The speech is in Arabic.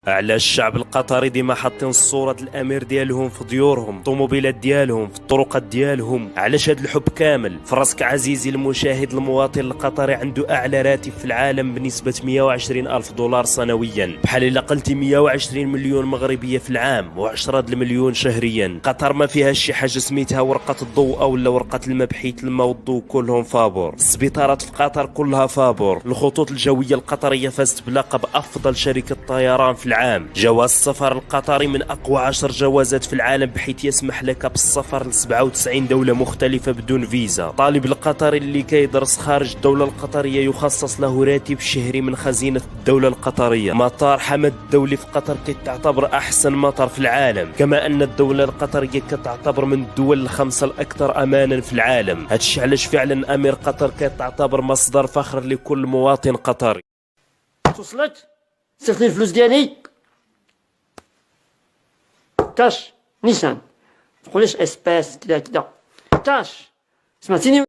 على الشعب القطري ديما حاطين الصورة الامير ديالهم في ديورهم، الطوموبيلات ديالهم في الطرقات ديالهم. علاش هاد الحب كامل؟ فراسك عزيزي المشاهد، المواطن القطري عنده اعلى راتب في العالم بنسبة 120 الف دولار سنويا، بحال الا قلتي 120 مليون مغربية في العام و10 المليون شهريا. قطر ما فيها شي حاجة سميتها ورقة الضوء ولا ورقة الماء، بحيث الماء والضوء كلهم فابور. السبيطارات في قطر كلها فابور. الخطوط الجوية القطرية فازت بلقب افضل شركة طيران في العام. جواز السفر القطري من أقوى 10 جوازات في العالم، بحيث يسمح لك بالسفر ل 97 دولة مختلفة بدون فيزا. طالب القطري اللي كيدرس خارج الدولة القطرية يخصص له راتب شهري من خزينة الدولة القطرية. مطار حمد الدولي في قطر كتعتبر أحسن مطار في العالم، كما أن الدولة القطرية كتعتبر من الدول الخمسة الأكثر أمانا في العالم. هادشي علاش فعلا أمير قطر كتعتبر مصدر فخر لكل مواطن قطري. توصلت؟ صيفط لي الفلوس ديالي. تاش نيشان، متقوليش اسباس كدا كدا. تاش سمعتيني؟